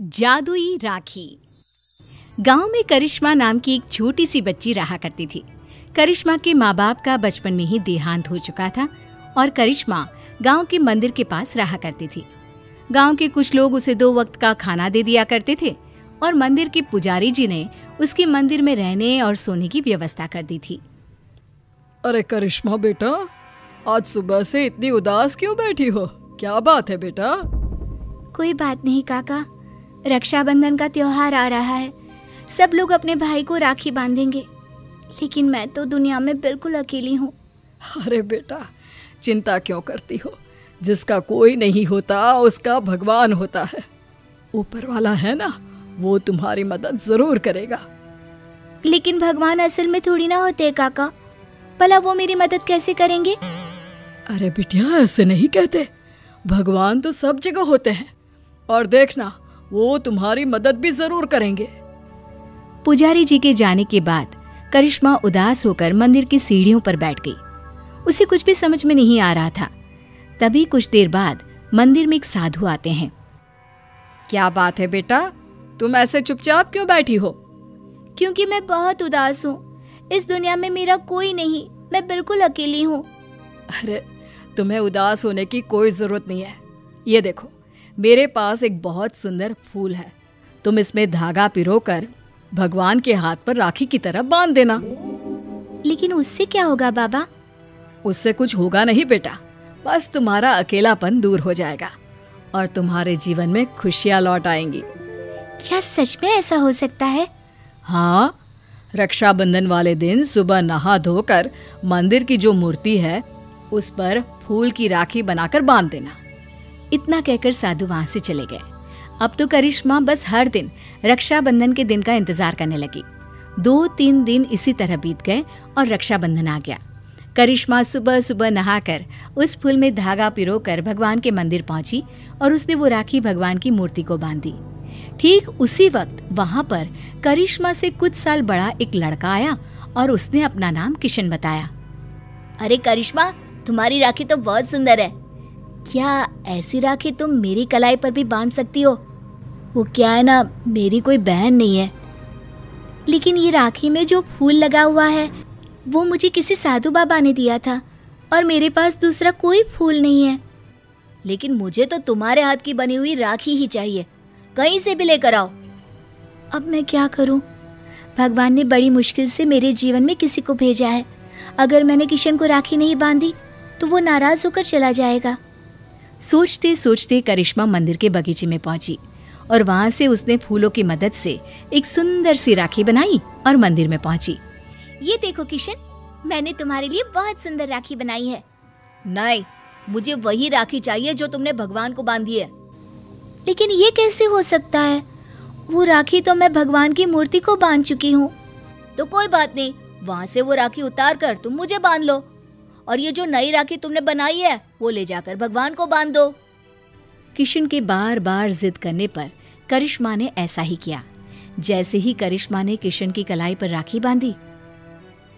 जादुई राखी। गांव में करिश्मा नाम की एक छोटी सी बच्ची रहा करती थी। करिश्मा के माँ बाप का बचपन में ही देहांत हो चुका था और करिश्मा गांव के मंदिर के पास रहा करती थी। गांव के कुछ लोग उसे 2 वक्त का खाना दे दिया करते थे और मंदिर के पुजारी जी ने उसके मंदिर में रहने और सोने की व्यवस्था कर दी थी। अरे करिश्मा बेटा, आज सुबह से इतनी उदास क्यों बैठी हो? क्या बात है बेटा? कोई बात नहीं काका, रक्षाबंधन का त्योहार आ रहा है। सब लोग अपने भाई को राखी बांधेंगे, लेकिन मैं तो दुनिया में बिल्कुल अकेली हूँ। अरे बेटा, चिंता क्यों करती हो? जिसका कोई नहीं होता उसका भगवान होता है। ऊपर वाला है ना, वो तुम्हारी मदद जरूर करेगा। लेकिन भगवान असल में थोड़ी ना होते हैं काका, भला वो मेरी मदद कैसे करेंगे? अरे बिटिया, ऐसे नहीं कहते। भगवान तो सब जगह होते हैं और देखना, वो तुम्हारी मदद भी जरूर करेंगे। पुजारी जी के जाने के बाद करिश्मा उदास होकर मंदिर की सीढ़ियों पर बैठ गई। उसे कुछ भी समझ में नहीं आ रहा था। तभी कुछ देर बाद मंदिर में एक साधु आते हैं। क्या बात है बेटा, तुम ऐसे चुपचाप क्यों बैठी हो? क्योंकि मैं बहुत उदास हूँ। इस दुनिया में मेरा कोई नहीं, मैं बिल्कुल अकेली हूँ। अरे तुम्हें उदास होने की कोई जरूरत नहीं है। ये देखो, मेरे पास एक बहुत सुंदर फूल है। तुम इसमें धागा पिरोकर भगवान के हाथ पर राखी की तरह बांध देना। लेकिन उससे क्या होगा बाबा? उससे कुछ होगा नहीं बेटा, बस तुम्हारा अकेलापन दूर हो जाएगा और तुम्हारे जीवन में खुशियां लौट आएंगी। क्या सच में ऐसा हो सकता है? हाँ, रक्षाबंधन वाले दिन सुबह नहा धोकर मंदिर की जो मूर्ति है उस पर फूल की राखी बनाकर बांध देना। इतना कहकर साधु वहां से चले गए। अब तो करिश्मा बस हर दिन रक्षाबंधन के दिन का इंतजार करने लगी। 2-3 दिन इसी तरह बीत गए और रक्षाबंधन आ गया। करिश्मा सुबह सुबह नहाकर उस फूल में धागा पिरोकर भगवान के मंदिर पहुंची और उसने वो राखी भगवान की मूर्ति को बांधी। ठीक उसी वक्त वहां पर करिश्मा से कुछ साल बड़ा एक लड़का आया और उसने अपना नाम किशन बताया। अरे करिश्मा, तुम्हारी राखी तो बहुत सुंदर है। क्या ऐसी राखी तुम मेरी कलाई पर भी बांध सकती हो? वो क्या है ना, मेरी कोई बहन नहीं है। लेकिन ये राखी में जो फूल लगा हुआ है वो मुझे किसी साधु बाबा ने दिया था और मेरे पास दूसरा कोई फूल नहीं है। लेकिन मुझे तो तुम्हारे हाथ की बनी हुई राखी ही चाहिए, कहीं से भी लेकर आओ। अब मैं क्या करूं? भगवान ने बड़ी मुश्किल से मेरे जीवन में किसी को भेजा है। अगर मैंने किशन को राखी नहीं बांधी तो वो नाराज होकर चला जाएगा। सोचते सोचते करिश्मा मंदिर के बगीचे में पहुंची और वहां से उसने फूलों की मदद से एक सुंदर सी राखी बनाई और मंदिर में पहुंची। ये देखो किशन, मैंने तुम्हारे लिए बहुत सुंदर राखी बनाई है। नहीं, मुझे वही राखी चाहिए जो तुमने भगवान को बांधी है। लेकिन ये कैसे हो सकता है? वो राखी तो मैं भगवान की मूर्ति को बांध चुकी हूँ। तो कोई बात नहीं, वहाँ से वो राखी उतार कर तुम मुझे बांध लो और ये जो नई राखी तुमने बनाई है वो ले जाकर भगवान को बांध दो। किशन के बार बार जिद करने पर करिश्मा ने ऐसा ही किया। जैसे ही करिश्मा ने किशन की कलाई पर राखी बांधी,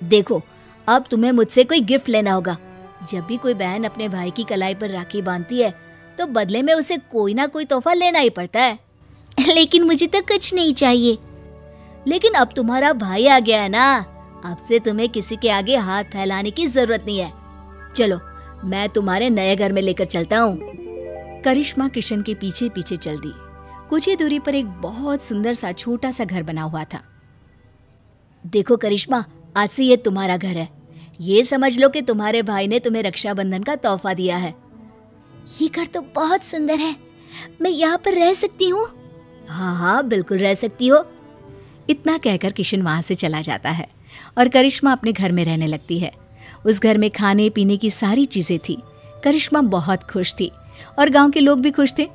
देखो, अब तुम्हें मुझसे कोई गिफ्ट लेना होगा। जब भी कोई बहन अपने भाई की कलाई पर राखी बांधती है तो बदले में उसे कोई ना कोई तोहफा लेना ही पड़ता है। लेकिन मुझे तो कुछ नहीं चाहिए। लेकिन अब तुम्हारा भाई आ गया है ना, अब से तुम्हें किसी के आगे हाथ फैलाने की जरूरत नहीं है। चलो, मैं तुम्हारे नए घर में लेकर चलता हूँ। करिश्मा किशन के पीछे पीछे चल दी। कुछ ही दूरी पर एक बहुत सुंदर सा छोटा सा घर बना हुआ था। देखो करिश्मा, आज से ये तुम्हारा घर है। ये समझ लो कि तुम्हारे भाई ने तुम्हें रक्षाबंधन का तोहफा दिया है। ये घर तो बहुत सुंदर है, मैं यहाँ पर रह सकती हूँ? हाँ हाँ, बिल्कुल रह सकती हो। इतना कहकर किशन वहां से चला जाता है और करिश्मा अपने घर में रहने लगती है। उस घर में खाने पीने की सारी चीजें थी। करिश्मा बहुत खुश थी और गांव के लोग भी खुश थे।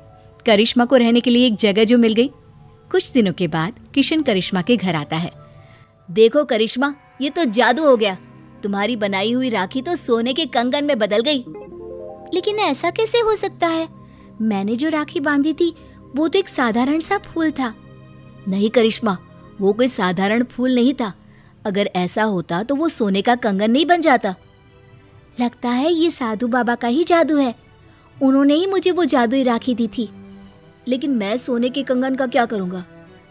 करिश्मा को रहने के लिए एक जगह जो मिल गई। कुछ दिनों के बाद किशन करिश्मा के घर आता है। देखो करिश्मा, ये तो जादू हो गया। तुम्हारी बनाई हुई राखी तो सोने के कंगन में बदल गई। लेकिन ऐसा कैसे हो सकता है? मैंने जो राखी बांधी थी वो तो एक साधारण सा फूल था। नहीं करिश्मा, वो कोई साधारण फूल नहीं था। अगर ऐसा होता तो वो सोने का कंगन नहीं बन जाता। लगता है ये साधु बाबा का ही जादू है। उन्होंने ही मुझे वो जादुई राखी दी थी। लेकिन मैं सोने के कंगन का क्या करूँगा?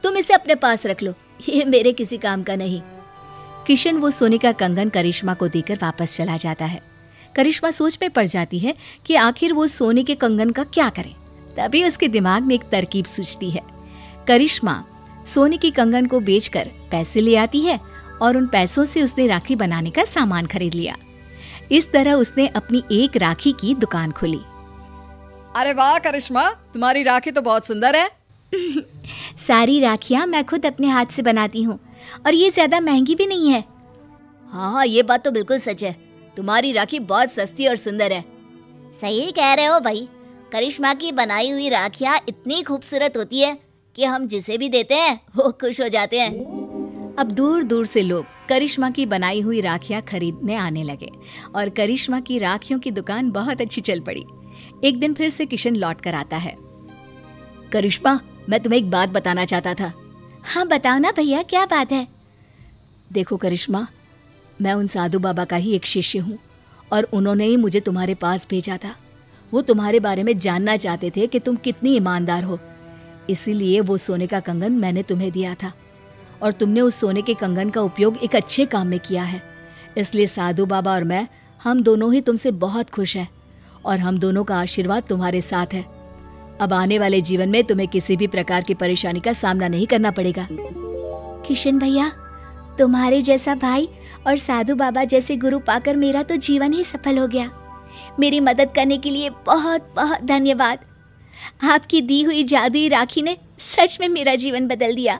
तुम इसे अपने पास रख लो, ये मेरे किसी काम का नहीं। किशन वो सोने का कंगन करिश्मा को देकर वापस चला जाता है। करिश्मा सोच में पड़ जाती है कि आखिर वो सोने के कंगन का क्या करे। तभी उसके दिमाग में एक तरकीब सूझती है। करिश्मा सोने की कंगन को बेचकर पैसे ले आती है और उन पैसों से उसने राखी बनाने का सामान खरीद लिया। इस तरह उसने अपनी एक राखी की दुकान खोली। अरे वाह करिश्मा, तुम्हारी राखी तो बहुत सुंदर है। सारी राखियां मैं खुद अपने हाथ से बनाती हूँ और ये ज्यादा महंगी भी नहीं है। हाँ, ये बात तो बिल्कुल सच है। तुम्हारी राखी बहुत सस्ती और सुंदर है। सही कह रहे हो भाई। करिश्मा की बनाई हुई राखियां इतनी खूबसूरत होती है कि हम जिसे भी देते हैं वो खुश हो जाते हैं। अब दूर दूर से लोग करिश्मा की बनाई हुई राखियां खरीदने आने लगे और करिश्मा की राखियों की दुकान बहुत अच्छी चल पड़ी। एक दिन फिर से किशन लौट कर आता है। करिश्मा, मैं तुम्हें एक बात बताना चाहता था। हाँ बताओ ना भैया, क्या बात है? देखो करिश्मा, मैं उन साधु बाबा का ही एक शिष्य हूँ और उन्होंने ही मुझे तुम्हारे पास भेजा था। वो तुम्हारे बारे में जानना चाहते थे कि तुम कितनी ईमानदार हो, इसीलिए वो सोने का कंगन मैंने तुम्हें दिया था और तुमने उस सोने के कंगन का उपयोग एक अच्छे काम में किया है। इसलिए साधु बाबा और मैं, हम दोनों ही तुमसे बहुत खुश हैं और हम दोनों का आशीर्वाद तुम्हारे साथ है। अब आने वाले जीवन में तुम्हें किसी भी प्रकार की परेशानी का सामना नहीं करना पड़ेगा। किशन भैया, तुम्हारे जैसा भाई और साधु बाबा जैसे गुरु पाकर मेरा तो जीवन ही सफल हो गया। मेरी मदद करने के लिए बहुत बहुत धन्यवाद। आपकी दी हुई जादुई राखी ने सच में मेरा जीवन बदल दिया।